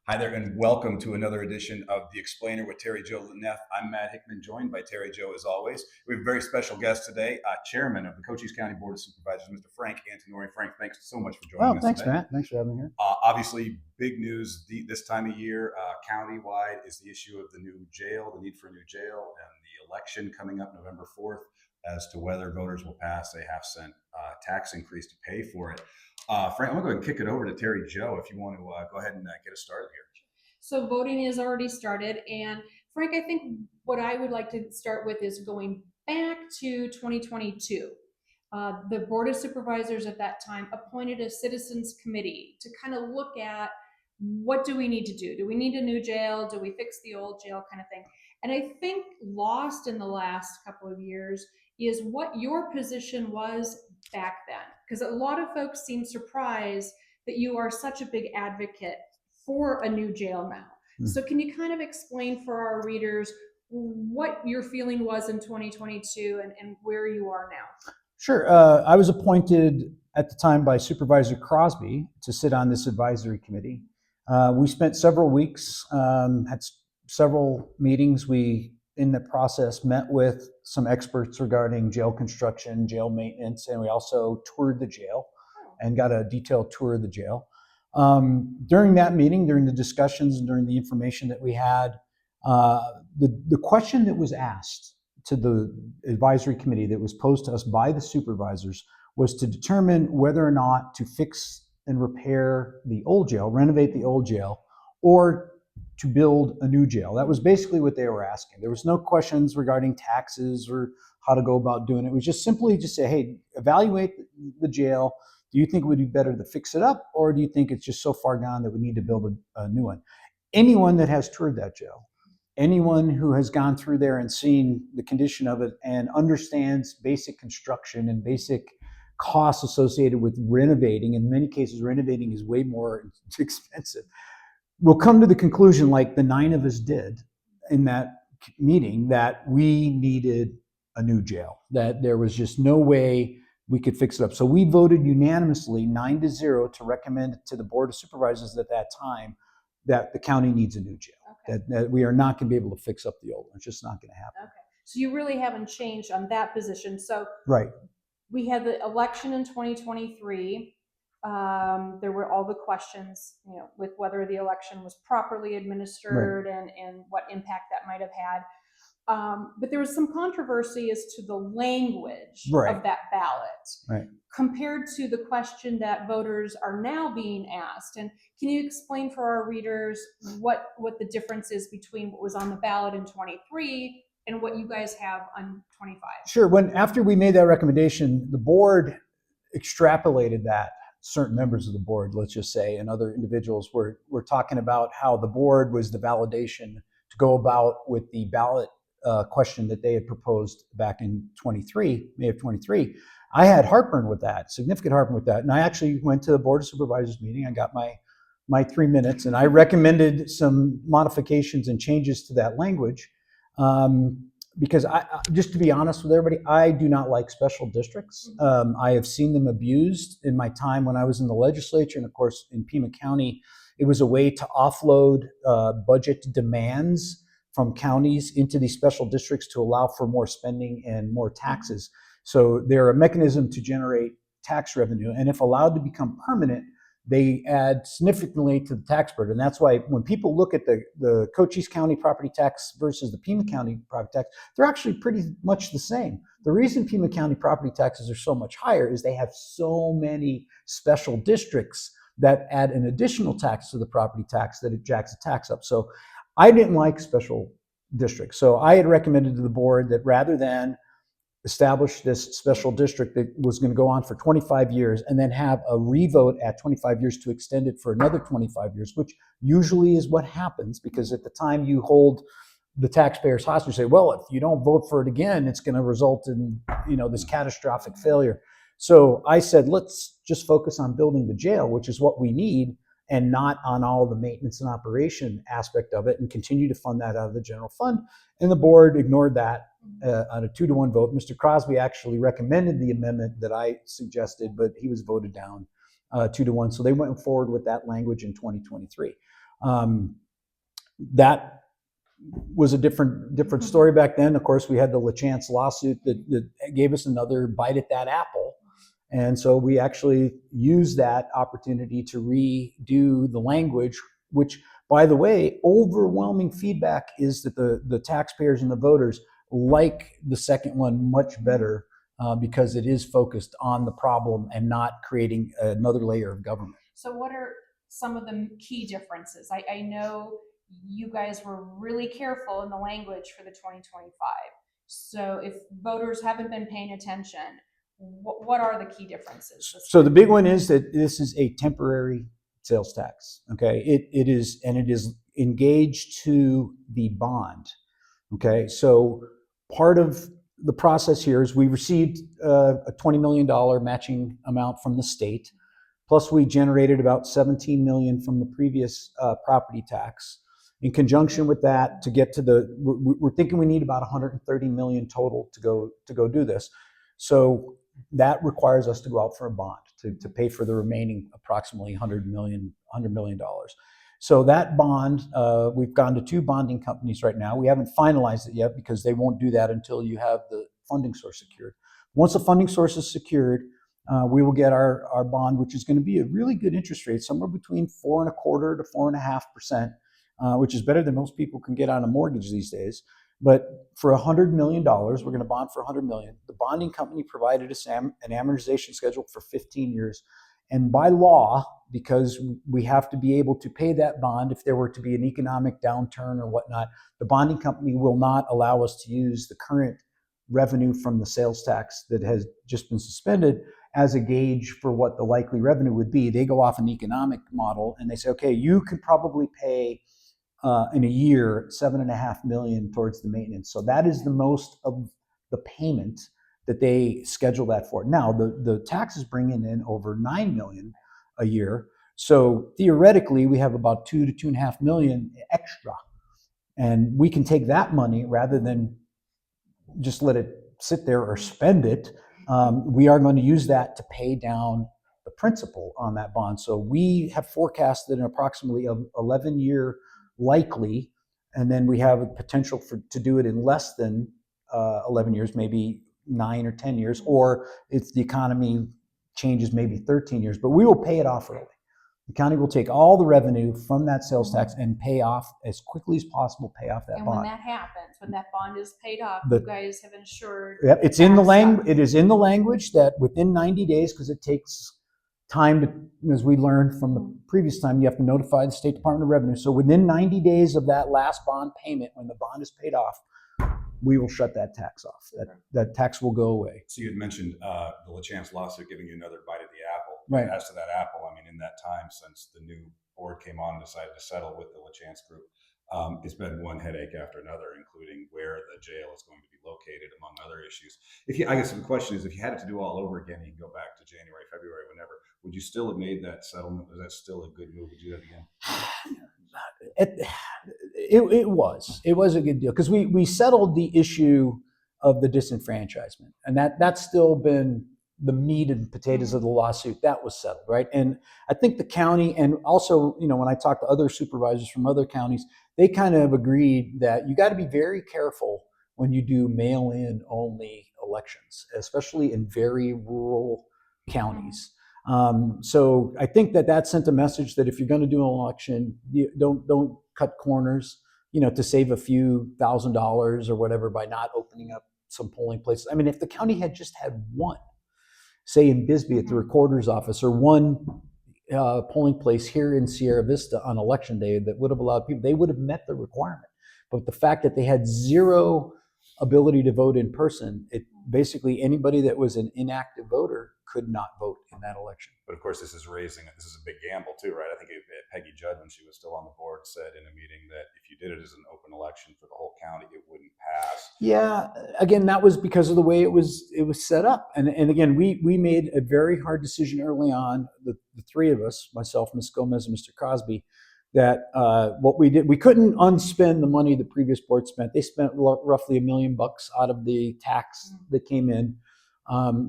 Hi there, and welcome to another edition of The Explainer with Terri Jo Neff. I'm Matt Hickman, joined by Terri Jo as always. We have a very special guest today, Chairman of the Cochise County Board of Supervisors, Mr. Frank Antenori. Frank, thanks so much for joining Well, us thanks, today. Matt. Thanks for having me here. Obviously, big news this time of year, countywide, is the issue of the new jail, the need for a new jail, and the election coming up November 4th as to whether voters will pass a half-cent tax increase to pay for it. Frank, I'm going to go ahead and kick it over to Terri Jo if you want to go ahead and get us started here. So voting has already started. And Frank, I think what I would like to start with is going back to 2022. The Board of Supervisors at that time appointed a citizens committee to kind of look at what do we need to do? Do we need a new jail? Do we fix the old jail kind of thing? And I think lost in the last couple of years is what your position was back then. Because a lot of folks seem surprised that you are such a big advocate for a new jail now. So can you kind of explain for our readers what your feeling was in 2022 and where you are now? Sure. I was appointed at the time by Supervisor Crosby to sit on this advisory committee. We spent several weeks, had several meetings. We, in the process, met with some experts regarding jail construction, jail maintenance, and we also toured the jail and got a detailed tour of the jail. During that meeting, during the discussions, and during the information that we had, the question that was asked to the advisory committee that was posed to us by the supervisors was to determine whether or not to fix and repair the old jail, renovate the old jail, or to build a new jail. That was basically what they were asking. There was no questions regarding taxes or how to go about doing it. It was just simply just say, hey, evaluate the jail. Do you think it would be better to fix it up, or do you think it's just so far gone that we need to build a new one? Anyone that has toured that jail, anyone who has gone through there and seen the condition of it and understands basic construction and basic costs associated with renovating, in many cases renovating is way more expensive, will come to the conclusion, like the 9 of us did in that meeting, that we needed a new jail, that there was just no way we could fix it up. So we voted unanimously 9-0 to recommend to the Board of Supervisors at that time that the county needs a new jail. Okay. That we are not going to be able to fix up the old one. It's just not going to happen. Okay. So you really haven't changed on that position. So right. We had the election in 2023. There were all the questions, with whether the election was properly administered, right, and what impact that might have had. But there was some controversy as to the language, right, of that ballot, right, compared to the question that voters are now being asked. And can you explain for our readers what the difference is between what was on the ballot in 23 and what you guys have on 25? Sure. After we made that recommendation, the board extrapolated that. Certain members of the board, let's just say, and other individuals were talking about how the board was the validation to go about with the ballot question that they had proposed back in May of 23. I had heartburn with that, significant heartburn with that. And I actually went to the Board of Supervisors meeting. I got my 3 minutes, and I recommended some modifications and changes to that language. Because just to be honest with everybody, I do not like special districts. I have seen them abused in my time when I was in the legislature, and of course in Pima County, it was a way to offload budget demands from counties into these special districts to allow for more spending and more taxes. So they're a mechanism to generate tax revenue, and if allowed to become permanent, they add significantly to the tax burden. That's why when people look at the Cochise County property tax versus the Pima County property tax, they're actually pretty much the same. The reason Pima County property taxes are so much higher is they have so many special districts that add an additional tax to the property tax that it jacks the tax up. So I didn't like special districts. So I had recommended to the board that rather than establish this special district that was going to go on for 25 years and then have a revote at 25 years to extend it for another 25 years, which usually is what happens, because at the time you hold the taxpayers hostage, say, well, if you don't vote for it again, it's going to result in this catastrophic failure. So I said, let's just focus on building the jail, which is what we need, and not on all the maintenance and operation aspect of it, and continue to fund that out of the general fund. And the board ignored that on a 2-1 vote. Mr. Crosby actually recommended the amendment that I suggested, but he was voted down 2-1. So they went forward with that language in 2023. That was a different story back then. Of course, we had the LaChance lawsuit that gave us another bite at that apple. And so we actually used that opportunity to redo the language, which, by the way, overwhelming feedback is that the taxpayers and the voters like the second one much better because it is focused on the problem and not creating another layer of government. So what are some of the key differences? I know you guys were really careful in the language for the 2025. So if voters haven't been paying attention, what are the key differences? So the big one is that this is a temporary sales tax. Okay, it is engaged to the bond. Okay, so part of the process here is we received a $20 million matching amount from the state, plus we generated about $17 million from the previous property tax. In conjunction with that, to get to we're thinking we need about $130 million total to go do this. So that requires us to go out for a bond to pay for the remaining approximately $100 million. So that bond, we've gone to 2 bonding companies right now. We haven't finalized it yet because they won't do that until you have the funding source secured. Once the funding source is secured, we will get our bond, which is going to be a really good interest rate, somewhere between 4.25% to 4.5%, which is better than most people can get on a mortgage these days. But for $100 million, we're going to bond for $100 million. The bonding company provided us an amortization schedule for 15 years. And by law, because we have to be able to pay that bond if there were to be an economic downturn or whatnot, the bonding company will not allow us to use the current revenue from the sales tax that has just been suspended as a gauge for what the likely revenue would be. They go off an economic model and they say, okay, you could probably pay in a year $7.5 million towards the maintenance. So that is the most of the payment that they schedule that for. Now the taxes bringing in over $9 million a year. So theoretically, we have about $2 to $2.5 million extra, and we can take that money rather than just let it sit there or spend it. We are going to use that to pay down the principal on that bond. So we have forecasted an approximately 11-year likely, and then we have a potential to do it in less than 11 years, maybe 9 or 10 years, or if the economy changes, maybe 13 years. But we will pay it off early. The county will take all the revenue from that sales tax and pay off as quickly as possible, pay off that bond. And when that happens, when that bond is paid off, you guys have ensured. Yep, it's in the language. It is in the language that within 90 days, because it takes time to, as we learned from the previous time, you have to notify the State Department of Revenue. So within 90 days of that last bond payment, when the bond is paid off, we will shut that tax off. That tax will go away. So you had mentioned the LaChance lawsuit giving you another bite at the apple. Right. As to that apple, I mean, in that time since the new board came on and decided to settle with the LaChance group, it's been one headache after another, including where the jail is going to be located, among other issues. I guess the question is, if you had it to do all over again, you can go back to January, February, whenever, would you still have made that settlement? Was that still a good move to do that again? It was a good deal because we settled the issue of the disenfranchisement, and that's still been the meat and potatoes of the lawsuit. That was settled, right? And I think the county, and also, when I talked to other supervisors from other counties, they kind of agreed that you got to be very careful when you do mail-in only elections, especially in very rural counties. So I think that sent a message that if you're going to do an election, you don't cut corners, to save a few $1,000s or whatever by not opening up some polling places. I mean, if the county had just had one, say in Bisbee at the recorder's office, or one polling place here in Sierra Vista on election day that would have allowed people, they would have met the requirement. But the fact that they had zero ability to vote in person, it basically anybody that was an inactive voter could not vote in that election. But of course, this is a big gamble too, right? I think Peggy Judd, when she was still on the board, said in a meeting that if you did it as an open election for the whole county, it wouldn't pass. Yeah, again, that was because of the way it was set up. And again, we made a very hard decision early on, the three of us, myself, Ms. Gomez, and Mr. Crosby, that what we did, we couldn't unspend the money the previous board spent. They spent roughly $1 million out of the tax that came in.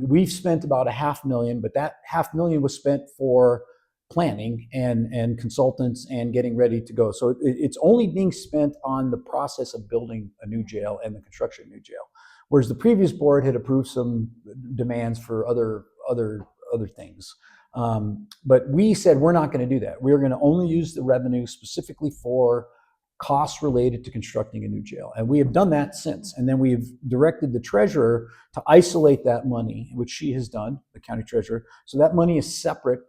We've spent about $500,000, but that $500,000 was spent for planning and consultants and getting ready to go. So it's only being spent on the process of building a new jail and the construction of a new jail. Whereas the previous board had approved some demands for other things. But we said we're not going to do that. We're going to only use the revenue specifically for costs related to constructing a new jail. And we have done that since. And then we've directed the treasurer to isolate that money, which she has done, the county treasurer. So that money is separate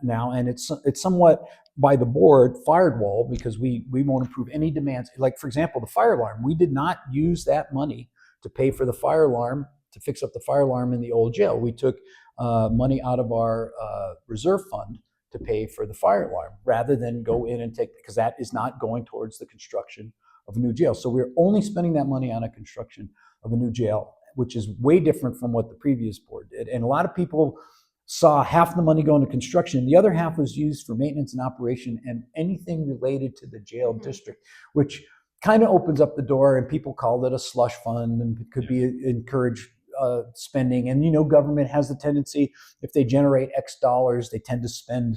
now, and it's somewhat by the board firewall, because we won't approve any demands. Like, for example, the fire alarm. We did not use that money to pay for the fire alarm, to fix up the fire alarm in the old jail. We took money out of our reserve fund to pay for the fire alarm, rather than go in and take, because that is not going towards the construction of a new jail. So we're only spending that money on a construction of a new jail, which is way different from what the previous board did. And a lot of people saw half the money going to construction. The other half was used for maintenance and operation and anything related to the jail district, which kind of opens up the door, and people called it a slush fund, and it could be encouraged spending. And government has the tendency, if they generate X dollars, they tend to spend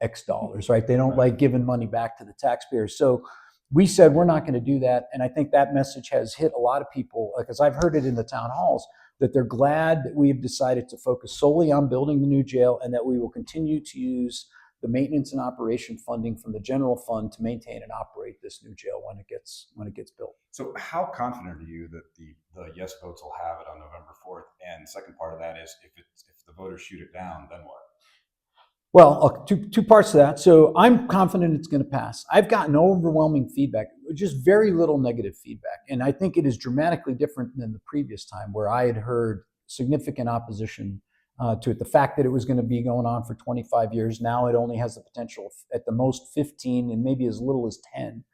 X dollars, right? They don't like giving money back to the taxpayers. So we said we're not going to do that. And I think that message has hit a lot of people, because I've heard it in the town halls, that they're glad that we have decided to focus solely on building the new jail, and that we will continue to use the maintenance and operation funding from the general fund to maintain and operate this new jail when it gets built. So how confident are you that the yes votes will have it on November 4th? And the second part of that is, if the voters shoot it down, then what? Well, two parts to that. So I'm confident it's going to pass. I've gotten overwhelming feedback, just very little negative feedback. And I think it is dramatically different than the previous time, where I had heard significant opposition to it. The fact that it was going to be going on for 25 years, now it only has the potential at the most 15 and maybe as little as 10.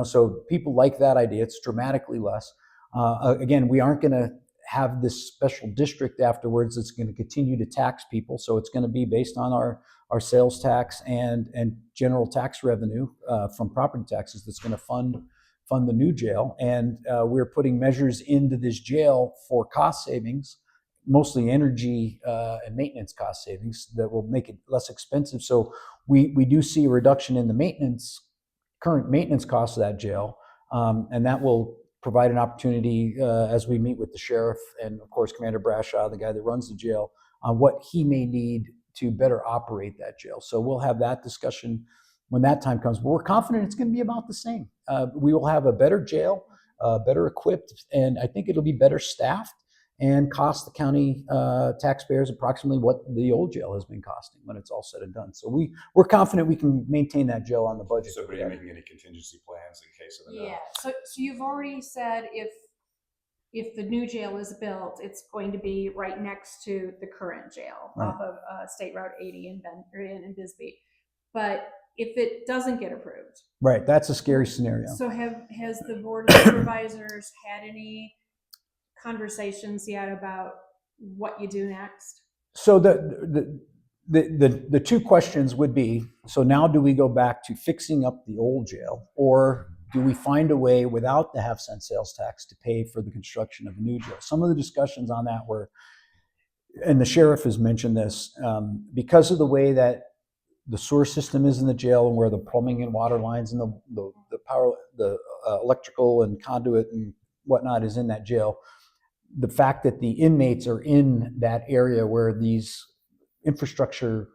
So people like that idea. It's dramatically less. Again, we aren't going to have this special district afterwards that's going to continue to tax people. So it's going to be based on our sales tax and general tax revenue from property taxes that's going to fund the new jail. And we're putting measures into this jail for cost savings, mostly energy and maintenance cost savings, that will make it less expensive. So we do see a reduction in the current maintenance costs of that jail, and that will provide an opportunity as we meet with the sheriff and, of course, Commander Brashaw, the guy that runs the jail, on what he may need to better operate that jail. So we'll have that discussion when that time comes. But we're confident it's going to be about the same. We will have a better jail, better equipped, and I think it'll be better staffed, and cost the county taxpayers approximately what the old jail has been costing when it's all said and done. So we're confident we can maintain that jail on the budget. So are you making any contingency plans in case of a no? Yeah. So you've already said if the new jail is built, it's going to be right next to the current jail, right, off of State Route 80 in Bisbee. But if it doesn't get approved, right, that's a scary scenario. So has the Board of Supervisors had any conversations yet about what you do next? So the two questions would be, so now do we go back to fixing up the old jail, or do we find a way without the half-cent sales tax to pay for the construction of a new jail? Some of the discussions on that were, and the sheriff has mentioned this, because of the way that the sewer system is in the jail, and where the plumbing and water lines and the power, the electrical and conduit and whatnot is in that jail, the fact that the inmates are in that area where these infrastructure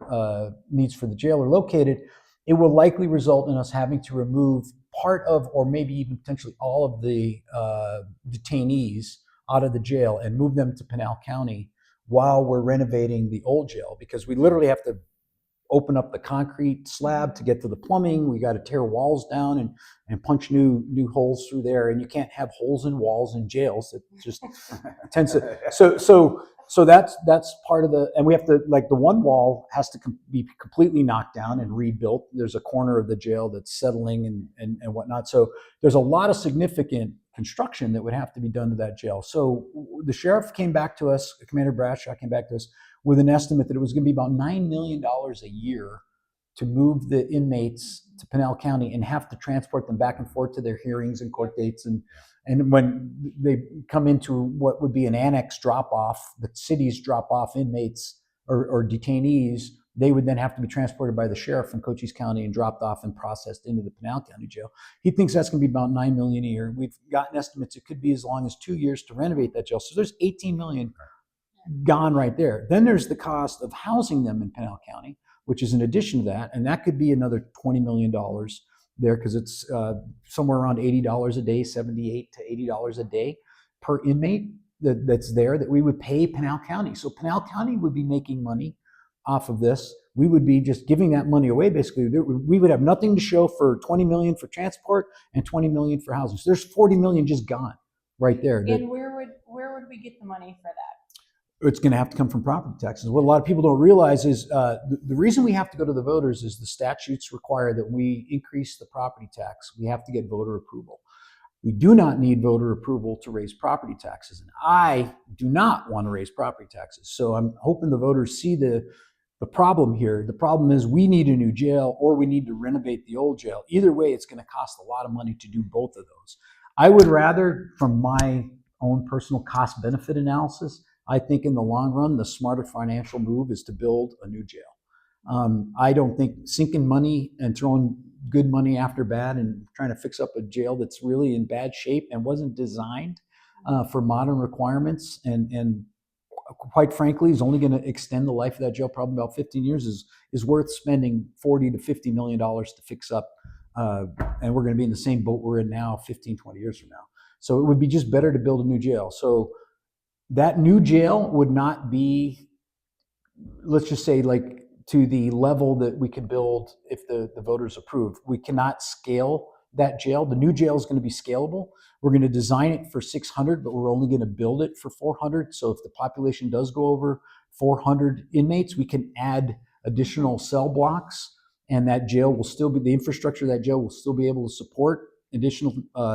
needs for the jail are located, it will likely result in us having to remove part of, or maybe even potentially all of the detainees out of the jail and move them to Pinal County while we're renovating the old jail, because we literally have to open up the concrete slab to get to the plumbing. We got to tear walls down and punch new holes through there. And you can't have holes in walls in jails. It just tends to. So that's part of the. And we have to, like, the one wall has to be completely knocked down and rebuilt. There's a corner of the jail that's settling and whatnot. So there's a lot of significant construction that would have to be done to that jail. So the sheriff came back to us, Commander Brashaw came back to us with an estimate that it was going to be about $9 million a year to move the inmates to Pinal County and have to transport them back and forth to their hearings and court dates. And when they come into what would be an annex drop-off, the cities drop off inmates or detainees, they would then have to be transported by the sheriff from Cochise County and dropped off and processed into the Pinal County Jail. He thinks that's going to be about $9 million a year. We've gotten estimates it could be as long as 2 years to renovate that jail. So there's $18 million gone right there. Then there's the cost of housing them in Pinal County, which is in addition to that, and that could be another $20 million there because it's somewhere around $80 a day, $78 to $80 a day per inmate that's there that we would pay Pinal County. So Pinal County would be making money off of this. We would be just giving that money away. Basically, we would have nothing to show for $20 million for transport and $20 million for housing. So there's $40 million just gone right there. And where would we get the money for that? It's going to have to come from property taxes. What a lot of people don't realize is the reason we have to go to the voters is the statutes require that we increase the property tax. We have to get voter approval. We do not need voter approval to raise property taxes. And I do not want to raise property taxes. So I'm hoping the voters see the problem here. The problem is we need a new jail or we need to renovate the old jail. Either way, it's going to cost a lot of money to do both of those. I would rather, from my own personal cost benefit analysis, I think in the long run, the smarter financial move is to build a new jail. I don't think sinking money and throwing good money after bad and trying to fix up a jail that's really in bad shape and wasn't designed for modern requirements and quite frankly is only going to extend the life of that jail probably about 15 years is worth spending $40 to $50 million to fix up. And we're going to be in the same boat we're in now 15, 20 years from now. So it would be just better to build a new jail. So that new jail would not be, let's just say, like to the level that we could build if the voters approve. We cannot scale that jail. The new jail is going to be scalable. We're going to design it for 600, but we're only going to build it for 400. So if the population does go over 400 inmates, we can add additional cell blocks, and that jail will still be, the infrastructure of that jail will still be able to support additional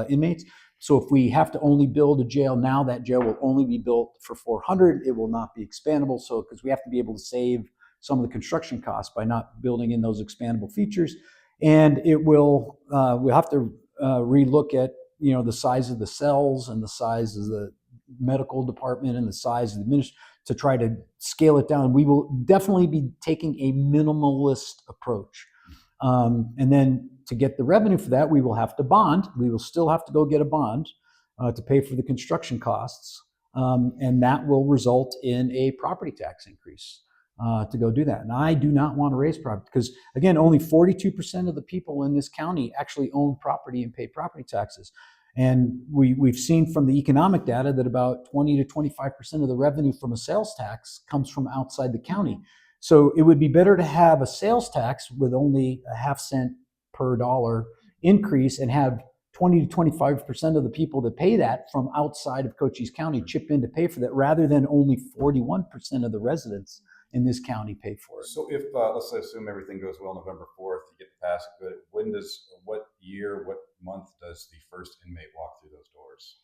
inmates. So if we have to only build a jail now, that jail will only be built for 400. It will not be expandable. So because we have to be able to save some of the construction costs by not building in those expandable features. And it will, we'll have to relook at, the size of the cells and the size of the medical department and the size of the ministry to try to scale it down. We will definitely be taking a minimalist approach. And then to get the revenue for that, we will have to bond. We will still have to go get a bond to pay for the construction costs. And that will result in a property tax increase to go do that. And I do not want to raise property because, again, only 42% of the people in this county actually own property and pay property taxes. And we've seen from the economic data that about 20 to 25% of the revenue from a sales tax comes from outside the county. So it would be better to have a sales tax with only a half cent per dollar increase and have 20 to 25% of the people that pay that from outside of Cochise County chip in to pay for that, rather than only 41% of the residents in this county pay for it. So if, let's assume everything goes well November 4th, you get past it, what year, what month does the first inmate walk through those doors?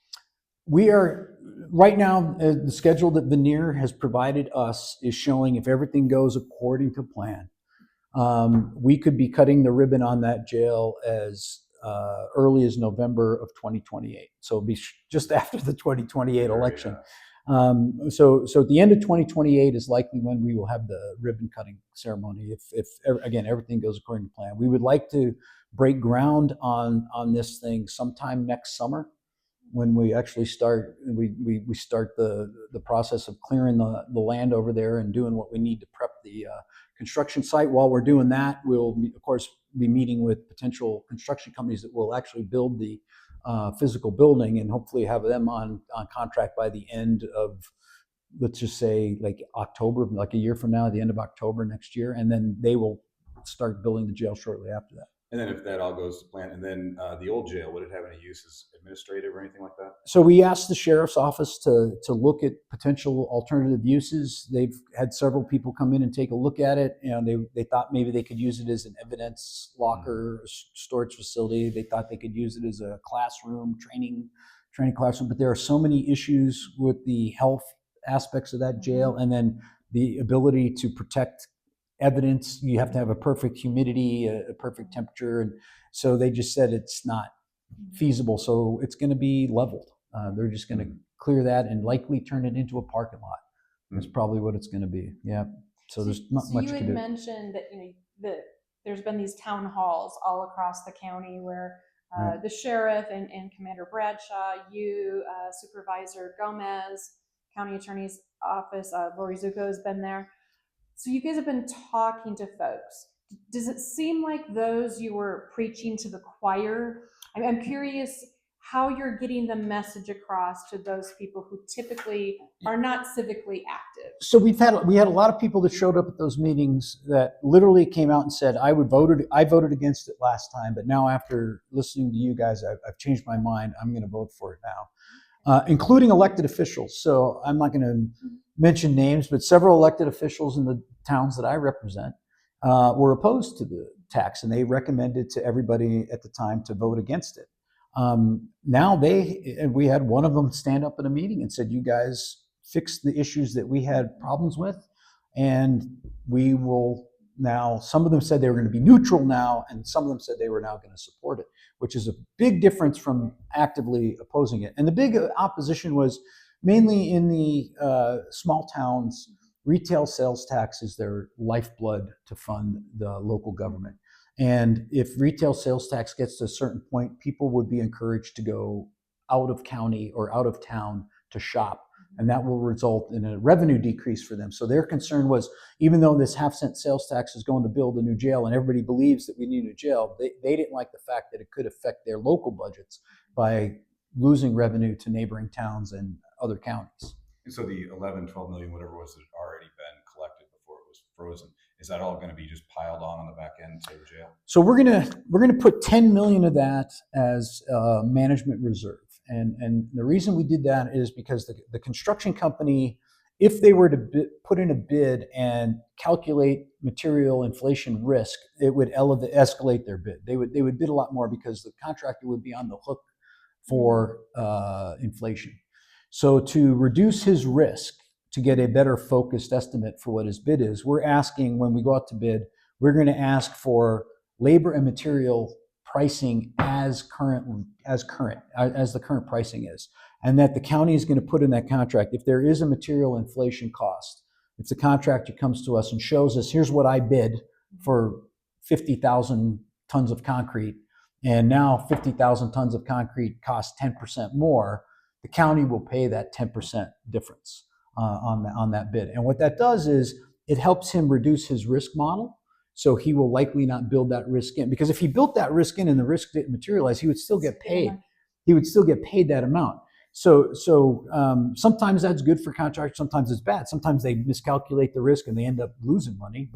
We are, right now, the schedule that Veneer has provided us is showing if everything goes according to plan, we could be cutting the ribbon on that jail as early as November of 2028. So it'll be just after the 2028 election. So at the end of 2028 is likely when we will have the ribbon cutting ceremony. If again, everything goes according to plan. We would like to break ground on this thing sometime next summer, when we actually start, we start the process of clearing the land over there and doing what we need to prep the construction site. While we're doing that, we'll of course be meeting with potential construction companies that will actually build the physical building, and hopefully have them on contract by the end of, let's just say, like October, like a year from now, the end of October next year, and then they will start building the jail shortly after that. And then if that all goes to plan, and then the old jail, would it have any use as administrative or anything like that? So we asked the sheriff's office to look at potential alternative uses. They've had several people come in and take a look at it. They thought maybe they could use it as an evidence locker, storage facility. They thought they could use it as a classroom, training classroom. But there are so many issues with the health aspects of that jail, and then the ability to protect evidence. You have to have a perfect humidity, a perfect temperature. And so they just said it's not feasible. So it's going to be leveled. They're just going to clear that and likely turn it into a parking lot. That's probably what it's going to be. Yeah. So there's not much to do. You had mentioned that, that there's been these town halls all across the county where the sheriff and Commander Bradshaw, Supervisor Gomez, County Attorney's Office, Lori Zuko has been there. So you guys have been talking to folks. Does it seem like those you were preaching to the choir? I'm curious how you're getting the message across to those people who typically are not civically active. So we had a lot of people that showed up at those meetings that literally came out and said, I voted against it last time, but now after listening to you guys, I've changed my mind. I'm going to vote for it now, including elected officials. So I'm not going to mention names, but several elected officials in the towns that I represent were opposed to the tax, and they recommended to everybody at the time to vote against it. Now we had one of them stand up at a meeting and said, you guys fix the issues that we had problems with, and we will now, some of them said they were going to be neutral now, and some of them said they were now going to support it, which is a big difference from actively opposing it. And the big opposition was mainly in the small towns. Retail sales tax is their lifeblood to fund the local government. And if retail sales tax gets to a certain point, people would be encouraged to go out of county or out of town to shop. And that will result in a revenue decrease for them. So their concern was, even though this half-cent sales tax is going to build a new jail and everybody believes that we need a new jail, they didn't like the fact that it could affect their local budgets by losing revenue to neighboring towns and other counties. And so the 11, 12 million, whatever it was that had already been collected before it was frozen, is that all going to be just piled on the back end to the jail? So we're gonna put 10 million of that as management reserve. And the reason we did that is because the construction company, if they were to put in a bid and calculate material inflation risk, it would escalate their bid. They would bid a lot more because the contractor would be on the hook for inflation. So to reduce his risk, to get a better focused estimate for what his bid is, we're asking, when we go out to bid, we're going to ask for labor and material pricing as the current pricing is, and that the county is going to put in that contract. If there is a material inflation cost, if the contractor comes to us and shows us, here's what I bid for 50,000 tons of concrete, and now 50,000 tons of concrete costs 10% more, the county will pay that 10% difference on that bid. And what that does is it helps him reduce his risk model. So he will likely not build that risk in, because if he built that risk in and the risk didn't materialize, he would still get paid. He would still get paid that amount. So sometimes that's good for contractors. Sometimes it's bad. Sometimes they miscalculate the risk and they end up losing money.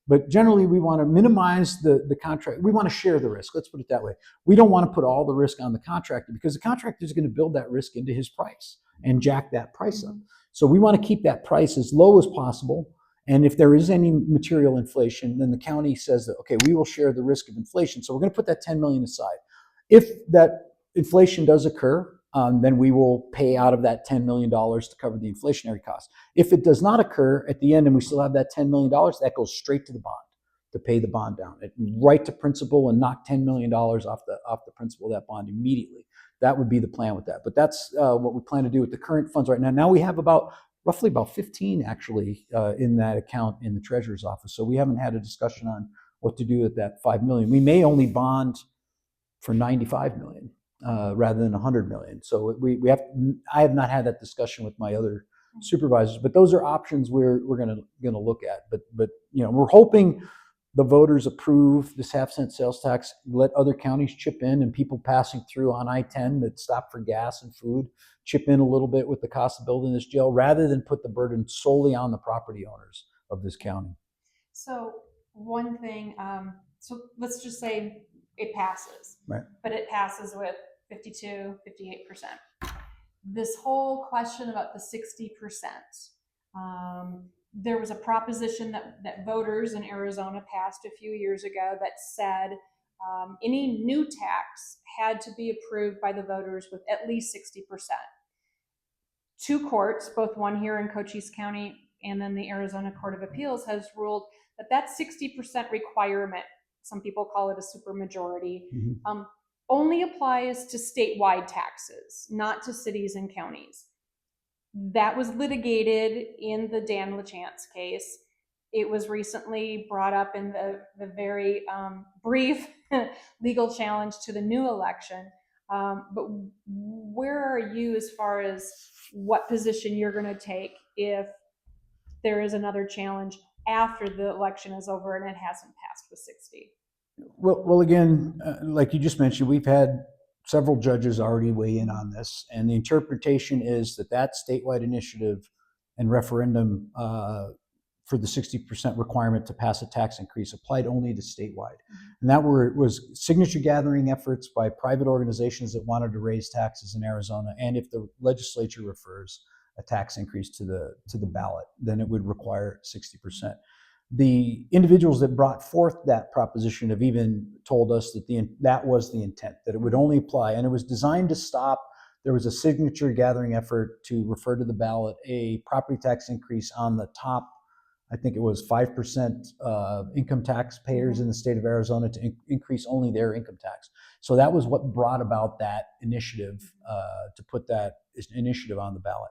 But generally, we want to minimize the contract. We want to share the risk. Let's put it that way. We don't want to put all the risk on the contractor, because the contractor is going to build that risk into his price and jack that price up. So we want to keep that price as low as possible. And if there is any material inflation, then the county says that, okay, we will share the risk of inflation. So we're going to put that 10 million aside. If that inflation does occur, then we will pay out of that $10 million to cover the inflationary cost. If it does not occur at the end and we still have that $10 million, that goes straight to the bond to pay the bond down, right to principal, and knock $10 million off the principal of that bond immediately. That would be the plan with that. But that's what we plan to do with the current funds right now. Now we have roughly about 15 actually in that account in the treasurer's office. So we haven't had a discussion on what to do with that 5 million. We may only bond for 95 million rather than 100 million. So I have not had that discussion with my other supervisors, but those are options we're going to look at. But we're hoping the voters approve this half-cent sales tax, let other counties chip in, and people passing through on I-10 that stop for gas and food chip in a little bit with the cost of building this jail, rather than put the burden solely on the property owners of this county. So one thing, so let's just say it passes, right? But it passes with 52, 58%. This whole question about the 60%, there was a proposition that voters in Arizona passed a few years ago that said any new tax had to be approved by the voters with at least 60%. Two courts, both one here in Cochise County and then the Arizona Court of Appeals, has ruled that 60% requirement, some people call it a supermajority, Mhm. only applies to statewide taxes, not to cities and counties. That was litigated in the Dan LaChance case. It was recently brought up in the very brief legal challenge to the new election. But where are you as far as what position you're going to take if there is another challenge after the election is over and it hasn't passed with 60? Well, again, like you just mentioned, we've had several judges already weigh in on this, and the interpretation is that statewide initiative and referendum for the 60% requirement to pass a tax increase applied only to statewide. And that was signature gathering efforts by private organizations that wanted to raise taxes in Arizona. And if the legislature refers a tax increase to the ballot, then it would require 60%. The individuals that brought forth that proposition have even told us that that was the intent, that it would only apply, and it was designed to stop. There was a signature gathering effort to refer to the ballot a property tax increase on the top, I think it was 5% income taxpayers in the state of Arizona, to increase only their income tax. So that was what brought about that initiative, to put that initiative on the ballot.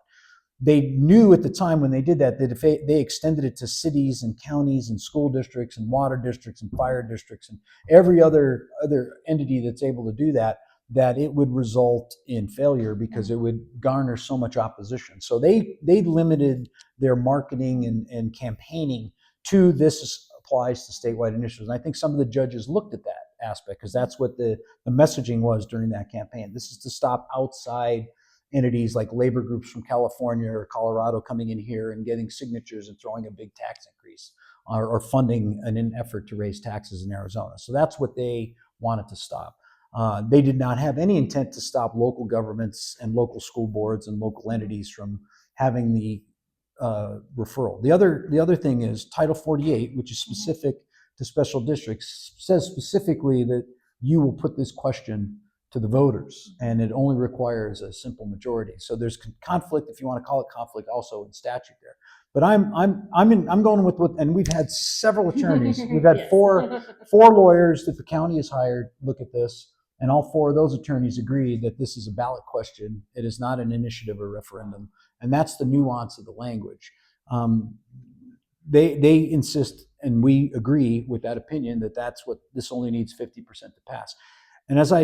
They knew at the time when they did that if they extended it to cities and counties and school districts and water districts and fire districts and every other entity that's able to do that it would result in failure because it would garner so much opposition. So they limited their marketing and campaigning to this applies to statewide initiatives. And I think some of the judges looked at that aspect because that's what the messaging was during that campaign. This is to stop outside entities like labor groups from California or Colorado coming in here and getting signatures and throwing a big tax increase or funding an effort to raise taxes in Arizona. So that's what they wanted to stop. They did not have any intent to stop local governments and local school boards and local entities from having the referral. The other thing is Title 48, which is specific to special districts, says specifically that you will put this question to the voters, and it only requires a simple majority. So there's conflict, if you want to call it conflict, also in statute there. But I'm going with what, and we've had several attorneys. We've had four lawyers that the county has hired look at this, and all four of those attorneys agree that this is a ballot question. It is not an initiative or referendum, and that's the nuance of the language. They insist, and we agree with that opinion, that that's what this only needs 50% to pass. And as I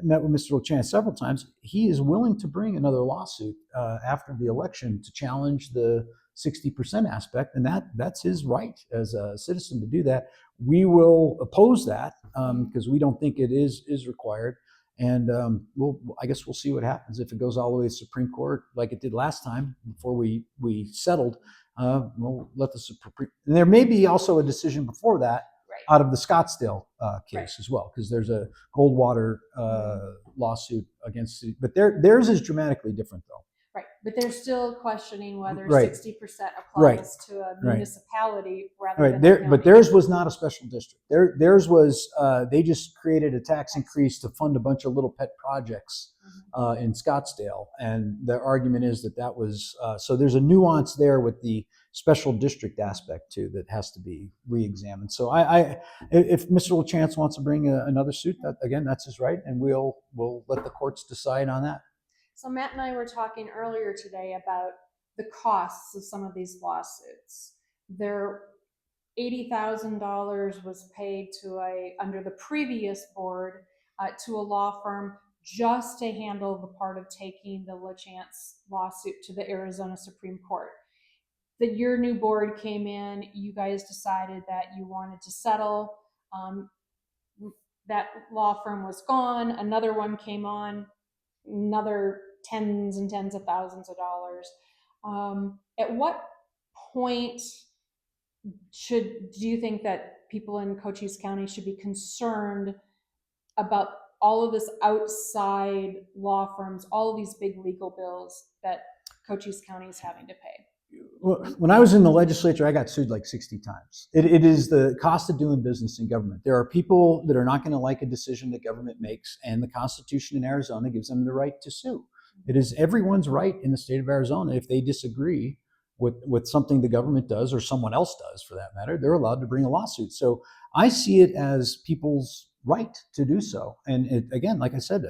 met with Mr. LaChance several times, he is willing to bring another lawsuit after the election to challenge the 60% aspect, and that's his right as a citizen to do that. We will oppose that because we don't think it is required, and I guess we'll see what happens if it goes all the way to the Supreme Court like it did last time before we settled. We'll let the Supreme. And there may be also a decision before that out of the Scottsdale case as well, because there's a Goldwater lawsuit against it. But theirs is dramatically different, though. Right, but they're still questioning whether 60% applies to a municipality rather than a county. But theirs was not a special district. Theirs was, they just created a tax increase to fund a bunch of little pet projects in Scottsdale. And the argument is that was, so there's a nuance there with the special district aspect too that has to be re-examined. So if Mr. LaChance wants to bring another suit, again, that's his right, and we'll let the courts decide on that. So Matt and I were talking earlier today about the costs of some of these lawsuits. There, $80,000 was paid under the previous board to a law firm just to handle the part of taking the LaChance lawsuit to the Arizona Supreme Court. Your new board came in, you guys decided that you wanted to settle. That law firm was gone, another one came on, another tens and tens of thousands of dollars. At what point do you think that people in Cochise County should be concerned about all of this outside law firms, all of these big legal bills that Cochise County is having to pay? Well, when I was in the legislature, I got sued like 60 times. It is the cost of doing business in government. There are people that are not going to like a decision that government makes, and the Constitution in Arizona gives them the right to sue. It is everyone's right in the state of Arizona, if they disagree, with something the government does or someone else does for that matter, they're allowed to bring a lawsuit. So I see it as people's right to do so. And again, like I said,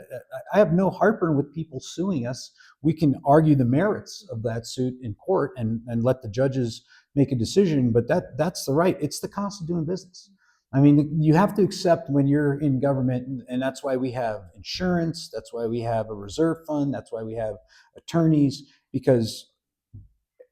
I have no heartburn with people suing us. We can argue the merits of that suit in court and let the judges make a decision, but that's the right. It's the cost of doing business. I mean, you have to accept when you're in government, and that's why we have insurance, that's why we have a reserve fund, that's why we have attorneys, because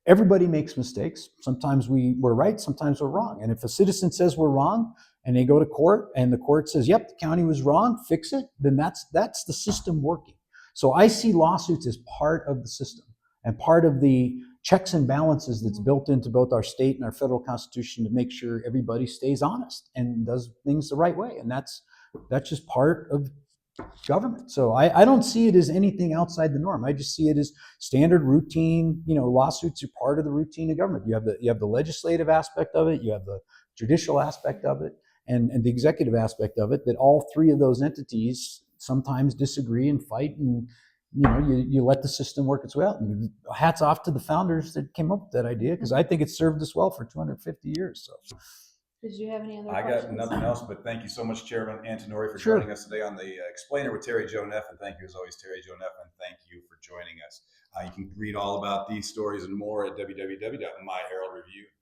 everybody makes mistakes. Sometimes we're right, sometimes we're wrong. And if a citizen says we're wrong and they go to court and the court says, yep, the county was wrong, fix it, then that's the system working. So I see lawsuits as part of the system and part of the checks and balances that's built into both our state and our federal constitution to make sure everybody stays honest and does things the right way. And that's just part of government. So I don't see it as anything outside the norm. I just see it as standard routine. Lawsuits are part of the routine of government. You have the legislative aspect of it, you have the judicial aspect of it, and the executive aspect of it, that all three of those entities sometimes disagree and fight, and you let the system work its way out. And hats off to the founders that came up with that idea, because I think it's served us well for 250 years. So. Did you have any other I questions? got nothing else, but thank you so much, Chairman Antenori, for Sure. joining us today on the Explainer with Terri Jo Neff. And thank you, as always, Terri Jo Neff, and thank you for joining us. You can read all about these stories and more at www.myheraldreview.com.